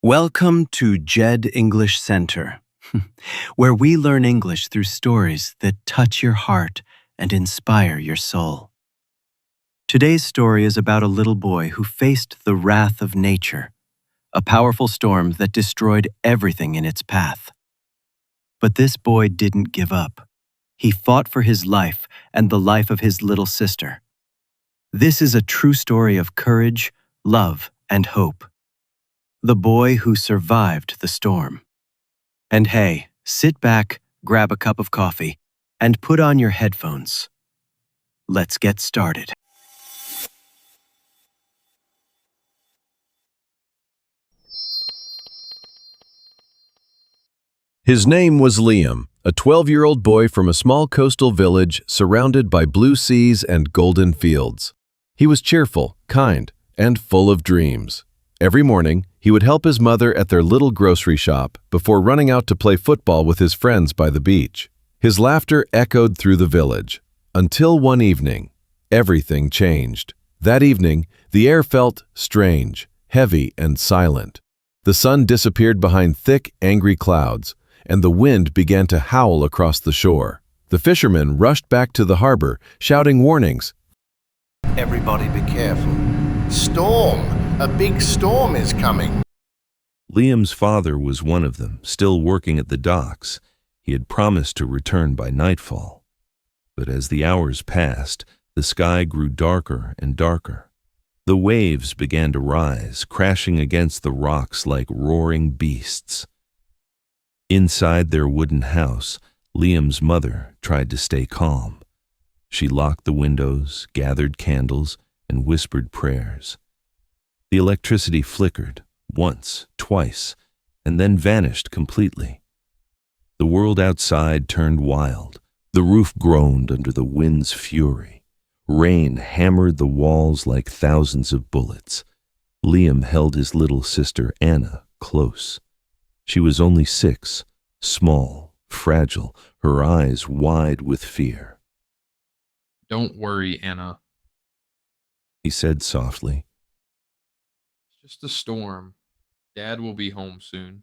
Welcome to Jaed English Center, where we learn English through stories that touch your heart and inspire your soul. Today's story is about a little boy who faced the wrath of nature, a powerful storm that destroyed everything in its path. But this boy didn't give up. He fought for his life and the life of his little sister. This is a true story of courage, love, and hope. The boy who survived the storm. And hey, sit back, grab a cup of coffee, and put on your headphones. Let's get started. His name was Liam, a 12-year-old boy from a small coastal village surrounded by blue seas and golden fields. He was cheerful, kind, and full of dreams. Every morning, he would help his mother at their little grocery shop before running out to play football with his friends by the beach. His laughter echoed through the village. Until one evening, everything changed. That evening, the air felt strange, heavy, and silent. The sun disappeared behind thick, angry clouds, and the wind began to howl across the shore. The fishermen rushed back to the harbor, shouting warnings. Everybody be careful. Storm! A big storm is coming. Liam's father was one of them, still working at the docks. He had promised to return by nightfall. But as the hours passed, the sky grew darker and darker. The waves began to rise, crashing against the rocks like roaring beasts. Inside their wooden house, Liam's mother tried to stay calm. She locked the windows, gathered candles, and whispered prayers. The electricity flickered, once, twice, and then vanished completely. The world outside turned wild. The roof groaned under the wind's fury. Rain hammered the walls like thousands of bullets. Liam held his little sister Anna close. She was only 6, small, fragile, her eyes wide with fear. "Don't worry, Anna. He said softly. It's just a storm. Dad will be home soon."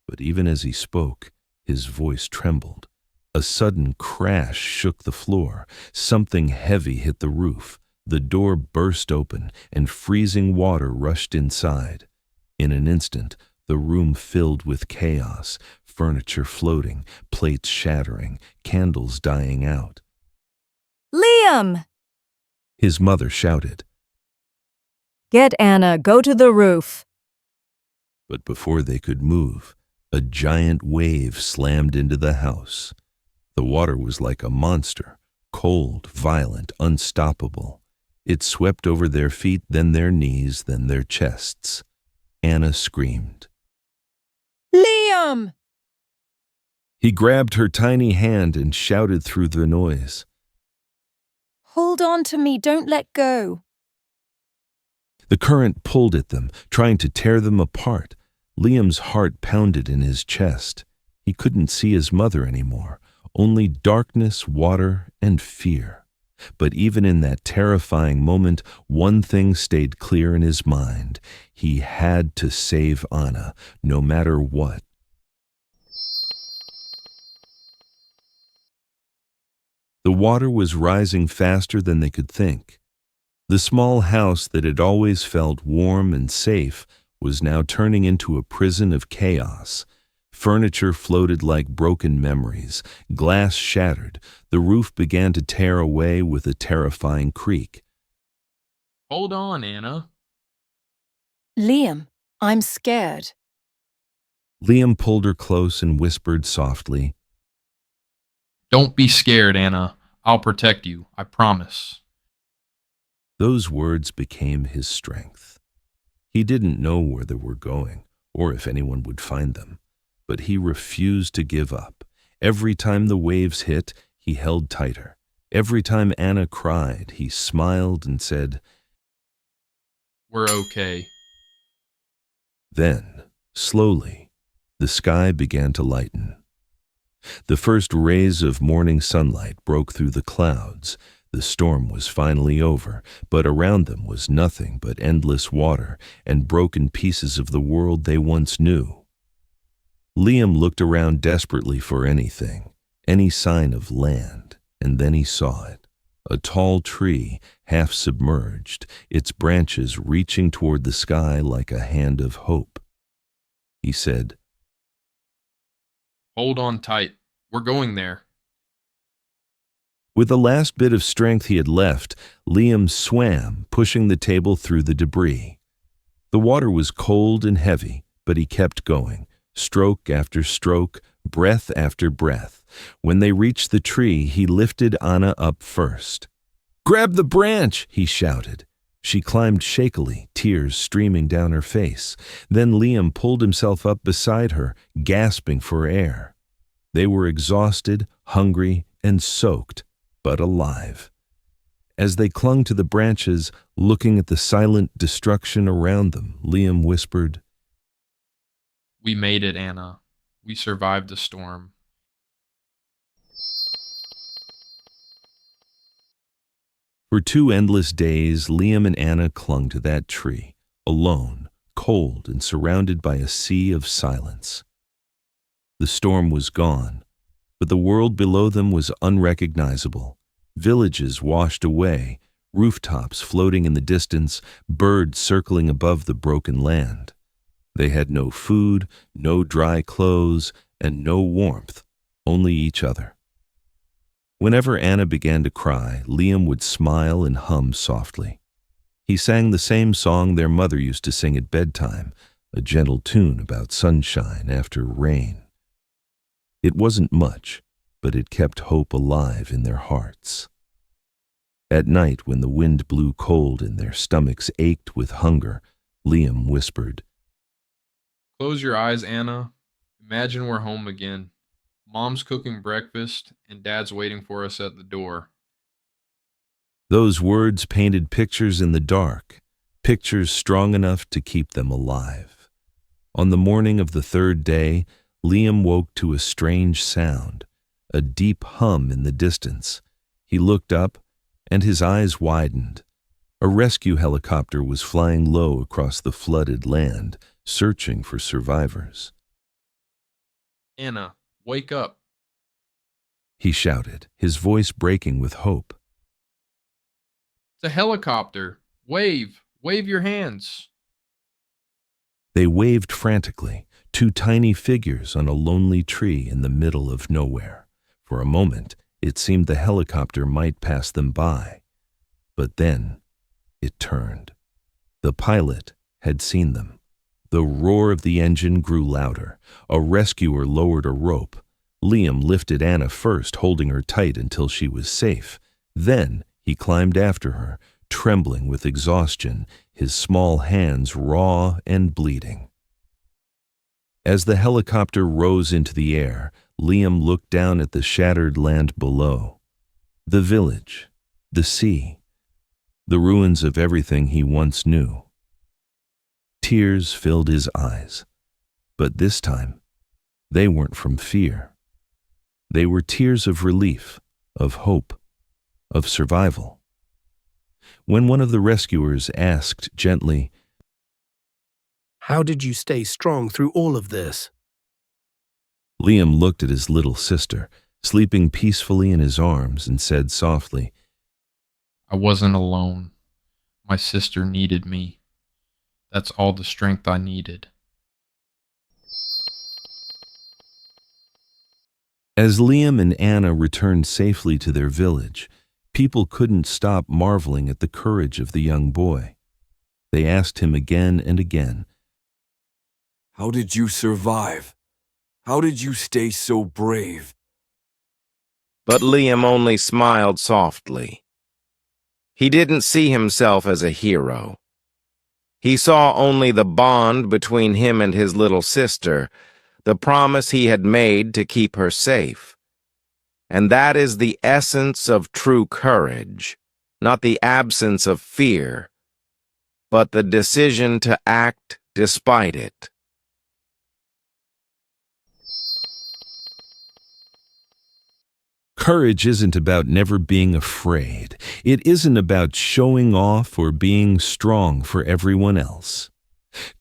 But even as he spoke, his voice trembled. A sudden crash shook the floor. Something heavy hit the roof. The door burst open, and freezing water rushed inside. In an instant, the room filled with chaos, furniture floating, plates shattering, candles dying out. Liam! His mother shouted. Get Anna, go to the roof. But before they could move, a giant wave slammed into the house. The water was like a monster, cold, violent, unstoppable. It swept over their feet, then their knees, then their chests. Anna screamed. Liam! He grabbed her tiny hand and shouted through the noise. Hold on to me, don't let go. The current pulled at them, trying to tear them apart. Liam's heart pounded in his chest. He couldn't see his mother anymore, only darkness, water, and fear. But even in that terrifying moment, one thing stayed clear in his mind. He had to save Anna, no matter what. The water was rising faster than they could think. The small house that had always felt warm and safe was now turning into a prison of chaos. Furniture floated like broken memories. Glass shattered. The roof began to tear away with a terrifying creak. "Hold on, Anna." Liam, I'm scared. Liam pulled her close and whispered softly, "Don't be scared, Anna. I'll protect you, I promise." Those words became his strength. He didn't know where they were going, or if anyone would find them, but he refused to give up. Every time the waves hit, he held tighter. Every time Anna cried, he smiled and said, "We're okay." Then, slowly, the sky began to lighten. The first rays of morning sunlight broke through the clouds. The storm was finally over, but around them was nothing but endless water and broken pieces of the world they once knew. Liam looked around desperately for anything, any sign of land, and then he saw it. A tall tree, half submerged, its branches reaching toward the sky like a hand of hope. He said, Hold on tight. We're going there. With the last bit of strength he had left, Liam swam, pushing the table through the debris. The water was cold and heavy, but he kept going, stroke after stroke, breath after breath. When they reached the tree, he lifted Anna up first. "Grab the branch!" he shouted. She climbed shakily, tears streaming down her face. Then Liam pulled himself up beside her, gasping for air. They were exhausted, hungry, and soaked, but alive. As they clung to the branches, looking at the silent destruction around them, Liam whispered, We made it, Anna. We survived the storm. For 2 endless days, Liam and Anna clung to that tree, alone, cold, and surrounded by a sea of silence. The storm was gone, but the world below them was unrecognizable. Villages washed away, rooftops floating in the distance, birds circling above the broken land. They had no food, no dry clothes, and no warmth, only each other. Whenever Anna began to cry, Liam would smile and hum softly. He sang the same song their mother used to sing at bedtime, a gentle tune about sunshine after rain. It wasn't much, but it kept hope alive in their hearts. At night, when the wind blew cold and their stomachs ached with hunger, Liam whispered, Close your eyes, Anna. Imagine we're home again. Mom's cooking breakfast, and Dad's waiting for us at the door. Those words painted pictures in the dark, pictures strong enough to keep them alive. On the morning of the 3rd day, Liam woke to a strange sound, a deep hum in the distance. He looked up, and his eyes widened. A rescue helicopter was flying low across the flooded land, searching for survivors. Anna, wake up. He shouted, his voice breaking with hope. It's a helicopter. Wave. Wave your hands. They waved frantically, 2 tiny figures on a lonely tree in the middle of nowhere. For a moment, it seemed the helicopter might pass them by. But then, it turned. The pilot had seen them. The roar of the engine grew louder. A rescuer lowered a rope. Liam lifted Anna first, holding her tight until she was safe. Then he climbed after her, trembling with exhaustion, his small hands raw and bleeding. As the helicopter rose into the air, Liam looked down at the shattered land below. The village, the sea, the ruins of everything he once knew. Tears filled his eyes, but this time, they weren't from fear. They were tears of relief, of hope, of survival. When one of the rescuers asked gently, "How did you stay strong through all of this?" Liam looked at his little sister, sleeping peacefully in his arms, and said softly, I wasn't alone. My sister needed me. That's all the strength I needed. As Liam and Anna returned safely to their village, people couldn't stop marveling at the courage of the young boy. They asked him again and again, "How did you survive? How did you stay so brave?" But Liam only smiled softly. He didn't see himself as a hero. He saw only the bond between him and his little sister, the promise he had made to keep her safe. And that is the essence of true courage, not the absence of fear, but the decision to act despite it. Courage isn't about never being afraid. It isn't about showing off or being strong for everyone else.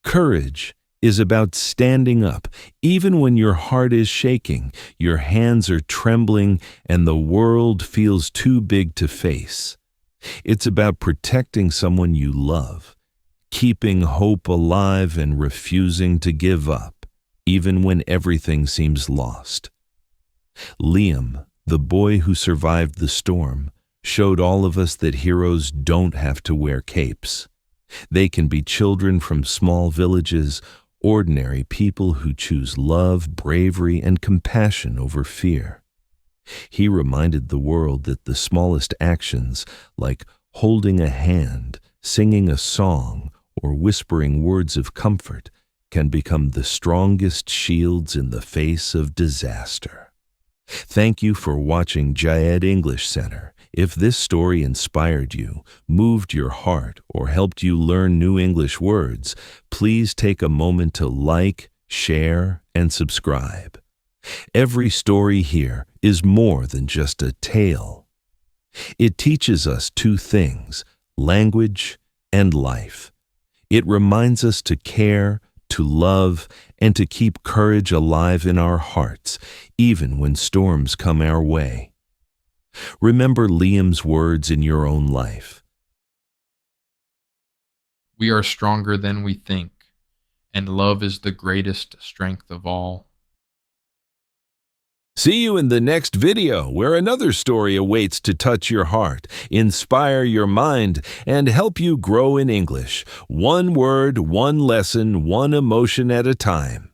Courage is about standing up, even when your heart is shaking, your hands are trembling, and the world feels too big to face. It's about protecting someone you love, keeping hope alive and refusing to give up, even when everything seems lost. Liam, the boy who survived the storm, showed all of us that heroes don't have to wear capes. They can be children from small villages, ordinary people who choose love, bravery, and compassion over fear. He reminded the world that the smallest actions, like holding a hand, singing a song, or whispering words of comfort, can become the strongest shields in the face of disaster. Thank you for watching Jaed English Center. If this story inspired you, moved your heart, or helped you learn new English words, please take a moment to like, share, and subscribe. Every story here is more than just a tale. It teaches us two things: language and life. It reminds us to care, to love, and to keep courage alive in our hearts, even when storms come our way. Remember Liam's words in your own life. We are stronger than we think, and love is the greatest strength of all. See you in the next video, where another story awaits to touch your heart, inspire your mind, and help you grow in English. One word, one lesson, one emotion at a time.